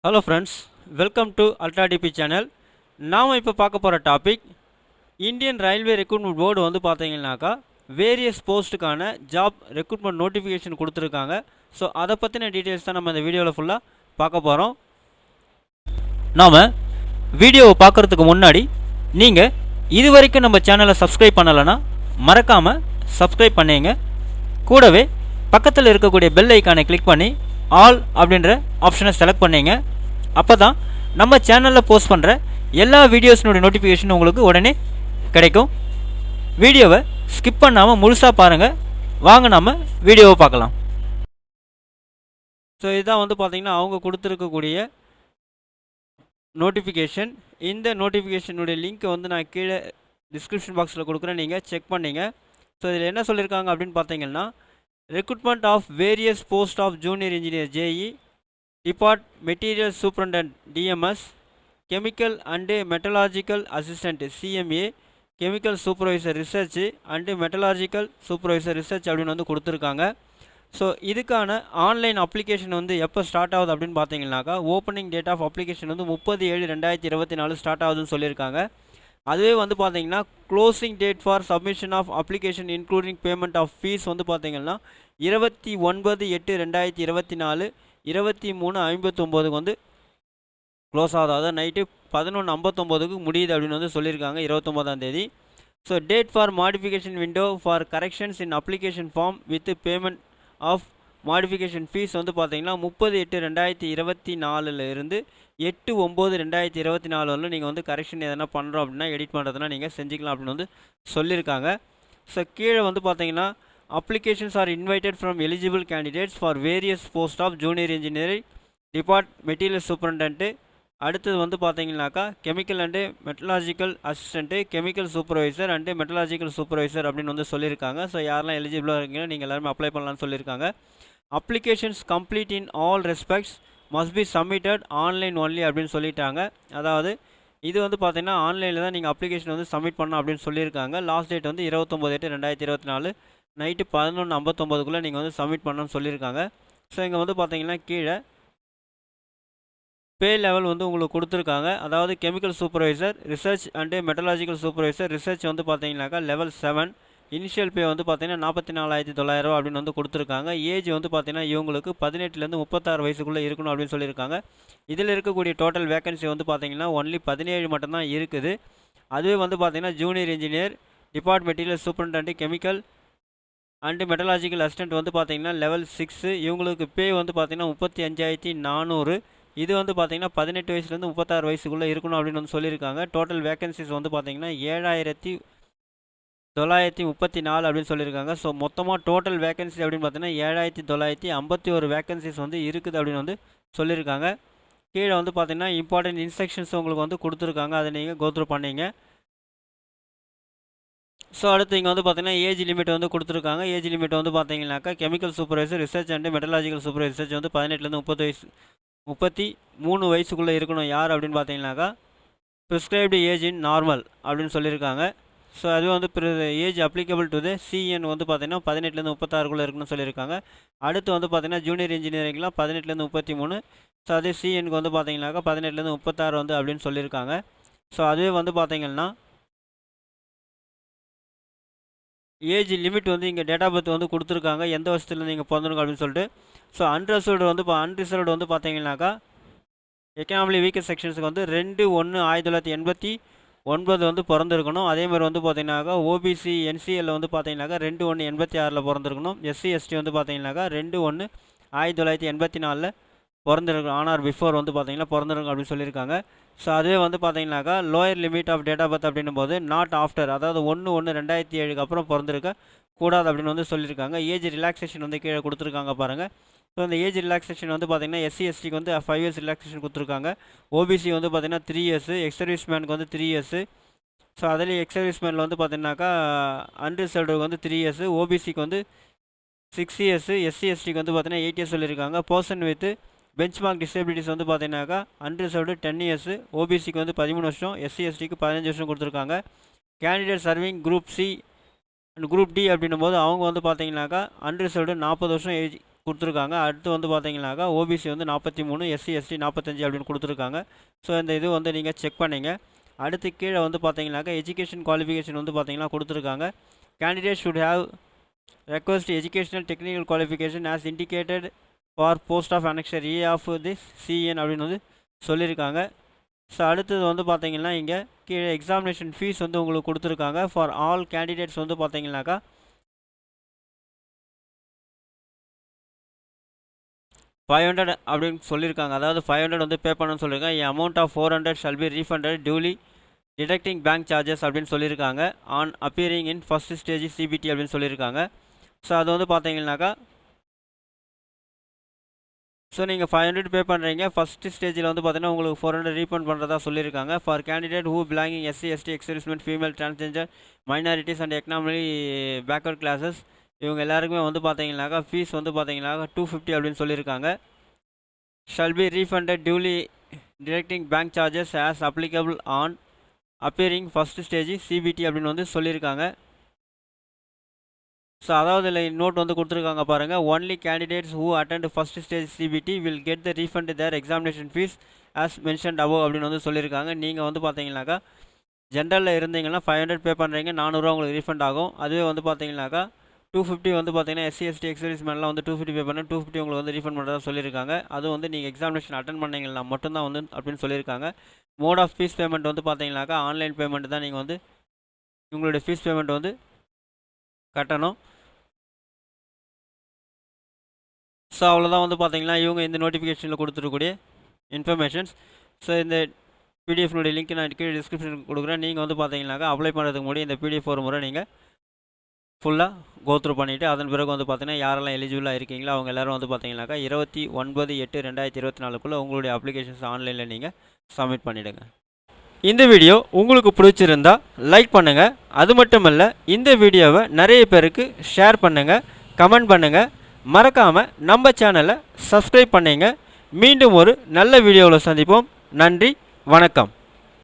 Hello friends, welcome to ultra DP channel. நாம் இப்போ பார்க்க போகிற topic Indian Railway Recruitment Board வந்து பார்த்தீங்கன்னாக்கா வேரியஸ் போஸ்ட்டுக்கான ஜாப் ரெக்ரூட்மெண்ட் நோட்டிஃபிகேஷன் கொடுத்துருக்காங்க. ஸோ அதை பற்றின டீட்டெயில்ஸ் தான் நம்ம இந்த வீடியோவில் ஃபுல்லாக பார்க்க போகிறோம். நாம் வீடியோவை பார்க்குறதுக்கு முன்னாடி நீங்கள் இது வரைக்கும் நம்ம சேனலை சப்ஸ்கிரைப் பண்ணலைன்னா மறக்காமல் சப்ஸ்கிரைப் பண்ணிங்க. கூடவே பக்கத்தில் இருக்கக்கூடிய பெல் ஐக்கானை கிளிக் பண்ணி ஆல் அப்படின்ற ஆப்ஷனை செலக்ட் பண்ணிங்க. அப்போ தான் நம்ம சேனலில் போஸ்ட் பண்ணுற எல்லா வீடியோஸினுடைய நோட்டிஃபிகேஷன் உங்களுக்கு உடனே கிடைக்கும். வீடியோவை ஸ்கிப் பண்ணாமல் முழுசாக பாருங்கள். வாங்க நம்ம வீடியோவை பார்க்கலாம். ஸோ இதுதான் வந்து பார்த்திங்கன்னா அவங்க கொடுத்துருக்கக்கூடிய நோட்டிஃபிகேஷன். இந்த நோட்டிஃபிகேஷனுடைய லிங்க்கை வந்து நான் கீழே டிஸ்கிரிப்ஷன் பாக்ஸில் கொடுக்குறேன், நீங்கள் செக் பண்ணிங்க. ஸோ இதில் என்ன சொல்லியிருக்காங்க அப்படின்னு பார்த்தீங்கன்னா, recruitment of various post of junior engineer JE, depart material superintendent DMS, chemical and metallurgical assistant CMA, chemical supervisor research and metallurgical supervisor research அப்படின்னு வந்து கொடுத்துருக்காங்க. ஸோ இதுக்கான ஆன்லைன் அப்ளிகேஷன் வந்து எப்போ ஸ்டார்ட் ஆகுது அப்படின்னு பார்த்தீங்கன்னாக்கா, ஓப்பனிங் டேட் ஆஃப் அப்ளிகேஷன் வந்து 30/7/2024 ஸ்டார்ட் ஆகுதுன்னு சொல்லியிருக்காங்க. அதுவே வந்து பார்த்தீங்கன்னா closing date for submission of application including payment of fees வந்து பார்த்தீங்கன்னா 29/8/2024 23:59 வந்து க்ளோஸ் ஆகுது. அதாவது நைட்டு 11:59 முடியுது அப்படின்னு வந்து சொல்லியிருக்காங்க, 29ஆம் தேதி. So date for modification window for corrections in application form with payment of modification fees வந்து பார்த்தீங்கன்னா 30/8/2024 இருந்து 8/9/2024 வரலும் நீங்கள் வந்து கரெக்ஷன் எதனா பண்ணுறோம் அப்படின்னா, எடிட் பண்ணுறதுனா நீங்கள் செஞ்சுக்கலாம் அப்படின்னு வந்து சொல்லியிருக்காங்க. ஸோ கீழே வந்து பார்த்தீங்கன்னா applications are invited from eligible candidates for various post of junior engineering depot material superintendent. அடுத்தது வந்து பார்த்தீங்கன்னாக்கா chemical and metallurgical assistant, chemical supervisor and metallurgical supervisor அப்படின்னு வந்து சொல்லியிருக்காங்க. ஸோ யாரெல்லாம் எலிஜிபிளாக இருக்கீங்களோ நீங்கள் எல்லாருமே அப்ளை பண்ணலான்னு சொல்லியிருக்காங்க. Applications complete in all respects must be submitted online only அப்படின்னு சொல்லிட்டாங்க. அதாவது இது வந்து பார்த்தீங்கன்னா ஆன்லைனில் தான் நீங்கள் அப்ளிகேஷன் வந்து சப்மிட் பண்ணணும் அப்படின்னு சொல்லியிருக்காங்க. லாஸ்ட் டேட் வந்து 29/8/2024 நைட்டு 11:59 நீங்கள் வந்து சப்மிட் பண்ணணும்னு சொல்லியிருக்காங்க. ஸோ இங்கே வந்து பார்த்தீங்கன்னா கீழே பே லெவல் வந்து உங்களுக்கு கொடுத்துருக்காங்க. அதாவது chemical supervisor research and metallurgical supervisor research வந்து பார்த்தீங்கன்னாக்கா லெவல் 7. இனிஷியல் பே வந்து பார்த்தீங்கன்னா 44,900 அப்படின்னு வந்து கொடுத்துருக்காங்க. ஏஜ் வந்து பார்த்தீங்கன்னா இவங்களுக்கு 18லேருந்து 36 வயசுக்குள்ளே இருக்கணும் அப்படின்னு சொல்லியிருக்காங்க. இதில் இருக்கக்கூடிய டோட்டல் வேகன்சி வந்து பார்த்தீங்கன்னா ஒன்லி 17 மட்டும்தான் இருக்குது. அதுவே வந்து பார்த்தீங்கன்னா junior engineer depart material superintendent chemical and metallurgical assistant வந்து பார்த்தீங்கன்னா லெவல் 6. இவங்களுக்கு பே வந்து பார்த்தீங்கன்னா 35,400. இது வந்து பார்த்தீங்கன்னா 18 வயசுலேருந்து 36 வயசுக்குள்ளே இருக்கணும் அப்படின்னு வந்து சொல்லியிருக்காங்க. டோட்டல் வேகன்சிஸ் வந்து பார்த்தீங்கன்னா 7,934 அப்படின்னு சொல்லியிருக்காங்க. ஸோ மொத்தமாக டோட்டல் வேகன்சி அப்படின்னு பார்த்தீங்கன்னா 7,951 வேகன்சிஸ் வந்து இருக்குது அப்படின்னு வந்து சொல்லியிருக்காங்க. கீழே வந்து பார்த்தீங்கன்னா இம்பார்ட்டன்ட் இன்ஸ்ட்ரக்ஷன்ஸ் உங்களுக்கு வந்து கொடுத்துருக்காங்க, அதை நீங்கள் கோத்ரூ பண்ணிங்க. ஸோ அடுத்து இங்கே வந்து பார்த்தீங்கன்னா ஏஜ் லிமிட் வந்து கொடுத்துருக்காங்க. ஏஜ் லிமிட் வந்து பார்த்தீங்கன்னாக்கா chemical supervisor research and metallurgical supervisor research வந்து 18லேருந்து 33 வயசுக்குள்ளே இருக்கணும். யார் அப்படின்னு பார்த்தீங்கன்னாக்கா ப்ரிஸ்கிரைப்டு ஏஜ் இன் நார்மல் அப்படின்னு சொல்லியிருக்காங்க. ஸோ அது வந்து age applicable to the CN வந்து பார்த்தீங்கன்னா 18லேருந்து 36 இருக்கணும்னு சொல்லியிருக்காங்க. அடுத்து வந்து பார்த்தீங்கன்னா ஜூனியர் இன்ஜினியரிங்லாம் 18லேருந்து 33. ஸோ அதே சிஎனுக்கு வந்து பார்த்தீங்கன்னாக்கா 18லேருந்து 36 வந்து அப்படின்னு சொல்லியிருக்காங்க. ஸோ அதுவே வந்து பார்த்தீங்கன்னா ஏஜ் லிமிட் வந்து இங்கே டேட் ஆஃப் பர்த் வந்து கொடுத்துருக்காங்க, எந்த வருஷத்தில் நீங்கள் பிறந்திருங்க அப்படின்னு சொல்லிட்டு. ஸோ அன்ரிசர்வ்டு வந்து பார்த்தீங்கன்னாக்கா எக்கனாமிலி வீக்கர் செக்ஷன்ஸுக்கு வந்து 2/1/1989 வந்து பிறந்திருக்கணும். அதேமாதிரி வந்து பார்த்தீங்கன்னாக்கா ஓபிசி என்சிஎல்ல வந்து பார்த்தீங்கன்னாக்கா 2/1/86 பிறந்திருக்கணும். எஸ்சி எஸ்டி வந்து பார்த்தீங்கன்னாக்கா 2/1/1984 பிறந்திருக்கும். ஆனார் பிஃபோர் வந்து பார்த்தீங்கன்னா பிறந்திருக்கும் அப்படின்னு சொல்லியிருக்காங்க. ஸோ அதுவே வந்து பார்த்தீங்கன்னாக்கா lower limit of date of birth அப்படின்னும் போது நாட் ஆஃப்டர், அதாவது 1/1/2007 அப்புறம் பிறந்திருக்க கூடாது அப்படின்னு வந்து சொல்லியிருக்காங்க. ஏஜ் ரிலாக்ஸேஷன் வந்து கீழே கொடுத்துருக்காங்க பாருங்கள். ஸோ இந்த ஏஜ் ரிலாக்ஸேஷன் வந்து பார்த்தீங்கன்னா எஸ்சி எஸ்டிக்கு வந்து 5 இயர்ஸ் ரிலாக்ஸேஷன் கொடுத்துருக்காங்க. ஓபிசி வந்து பார்த்தீங்கன்னா 3 இயர்ஸு, எக்ஸ் சர்வீஸ்மேனுக்கு வந்து 3 இயர்ஸு. ஸோ அதில் எக்ஸ் சர்வீஸ்மேனில் வந்து பார்த்தீங்கன்னாக்கா அன்ரிசர்வ்டுக்கு வந்து 3 இயர்ஸு, ஓபிசிக்கு வந்து 6 இயர்ஸு, எஸ்சி எஸ்டிக்கு வந்து பார்த்தீங்கன்னா 8 இயர்ஸ் சொல்லியிருக்காங்க. பர்சன் வித் பெஞ்ச்மார்க் டிசபிலிட்டிஸ் வந்து பார்த்தீங்கன்னாக்கா அன்ரிசர்வ்டு 10 இயர்ஸு, ஓபிசிக்கு வந்து 13 வருஷம், எஸ்சி எஸ்டிக்கு 15 வருஷம் கொடுத்துருக்காங்க. Candidate serving group C and group D அப்படின்னும் போது அவங்க வந்து பார்த்தீங்கன்னாக்கா அன்ரிசர்வ்டு 40 வருஷம் ஏஜ் கொடுத்துருக்காங்க. அடுத்து வந்து பார்த்தீங்கன்னாக்கா ஓபிசி வந்து 43, எஸ்சி எஸ்டி 45 அப்படின்னு கொடுத்துருக்காங்க. ஸோ இந்த இது வந்து நீங்கள் செக் பண்ணிங்க. அடுத்து கீழே வந்து பார்த்தீங்கன்னாக்கா எஜுகேஷன் குவாலிஃபிகேஷன் வந்து பார்த்தீங்கன்னா கொடுத்துருக்காங்க. Candidate should have requisite educational technical qualification as indicated for post of annexure A of this CN அப்படின்னு வந்து சொல்லியிருக்காங்க. ஸோ அடுத்தது வந்து பார்த்தீங்கன்னா இங்கே கீழே எக்ஸாமினேஷன் ஃபீஸ் வந்து உங்களுக்கு கொடுத்துருக்காங்க. ஃபார் ஆல் கேண்டிடேட்ஸ் வந்து பார்த்தீங்கன்னாக்கா 500 அப்படின்னு சொல்லியிருக்காங்க. அதாவது 500 வந்து பே பண்ணணும்னு சொல்லியிருக்காங்க. Amount of 400 shall be refunded duly deducting bank charges அப்படின்னு சொல்லியிருக்காங்க. On appearing in first stage CBT அப்படின்னு சொல்லியிருக்காங்க. ஸோ அது வந்து பார்த்தீங்கன்னாக்கா ஸோ நீங்கள் 500 பே பண்ணுறீங்க. ஃபஸ்ட்டு ஸ்டேஜில் வந்து பார்த்தீங்கன்னா உங்களுக்கு 400 ரீஃபண்ட் பண்ணுறதா சொல்லியிருக்காங்க. For candidate who belonging SC ST ex servicemen female transgender minorities and economically backward classes இவங்க எல்லாருக்குமே வந்து பார்த்தீங்கன்னாக்கா ஃபீஸ் வந்து பார்த்தீங்கன்னாக்கா 250 அப்படின்னு சொல்லியிருக்காங்க. Shawl be refunded duly deducting bank charges as applicable on appearing first stage CBT அப்படின்னு வந்து சொல்லியிருக்காங்க. ஸோ அதாவது இதில் நோட் வந்து கொடுத்துருக்காங்க பாருங்கள். Only candidates who attend first stage CBT will get the refund their examination fees as mentioned above அப்படின்னு வந்து சொல்லியிருக்காங்க. நீங்கள் வந்து பார்த்தீங்கன்னாக்கா ஜென்ரலில் இருந்தீங்கன்னா 500 பே பண்ணுறீங்க, 400 உங்களுக்கு ரீஃபண்ட் ஆகும். அதுவே வந்து பார்த்தீங்கன்னாக்கா 250 வந்து பார்த்தீங்கன்னா எஸ்சி எஸ்டி எக்ஸர்விஸ்மென்லாம் வந்து 250 பே பண்ண 250 உங்களுக்கு வந்து ரீஃபண்ட் பண்ணுறதா சொல்லியிருக்காங்க. அது வந்து நீங்கள் எக்ஸாமினேஷன் அட்டன் பண்ணீங்கன்னா மட்டும்தான் வந்து அப்படின்னு சொல்லியிருக்காங்க. மோட் ஆஃப் ஃபீஸ் பேமெண்ட் வந்து பார்த்தீங்கன்னாக்கா ஆன்லைன் பேமெண்ட் தான் நீங்கள் வந்து உங்களுடைய ஃபீஸ் பேமெண்ட் வந்து கட்டணும். ஸோ அவ்வளோதான் வந்து பார்த்தீங்கன்னா இவங்க இந்த நோட்டிஃபிகேஷனில் கொடுத்துருக்கூடிய இன்ஃபர்மேஷன்ஸ். ஸோ இந்த பிடிஎஃப்னுடைய லிங்க் நான் கீழே டிஸ்கிரிப்ஷன் கொடுக்குறேன். நீங்கள் வந்து பார்த்தீங்கன்னாக்கா அப்ளை பண்ணுறதுக்கு முன்னாடி இந்த பிடிஎஃப் ஒரு முறை நீங்கள் ஃபுல்லாக கோத்ரூ பண்ணிவிட்டு அதன் பிறகு வந்து பார்த்தீங்கன்னா யாரெல்லாம் எலிஜிபிளாக இருக்கீங்களோ அவங்க எல்லோரும் வந்து பார்த்தீங்கன்னாக்கா 29/8/2024 உங்களுடைய அப்ளிகேஷன்ஸ் ஆன்லைனில் நீங்கள் சப்மிட் பண்ணிவிடுங்க. இந்த வீடியோ உங்களுக்கு பிடிச்சிருந்தா லைக் பண்ணுங்கள். அது மட்டும் இல்லை, இந்த வீடியோவை நிறைய பேருக்கு ஷேர் பண்ணுங்கள், கமெண்ட் பண்ணுங்கள். மறக்காமல் நம்ம சேனலை சப்ஸ்கிரைப் பண்ணுங்க. மீண்டும் ஒரு நல்ல வீடியோவில் சந்திப்போம். நன்றி, வணக்கம்.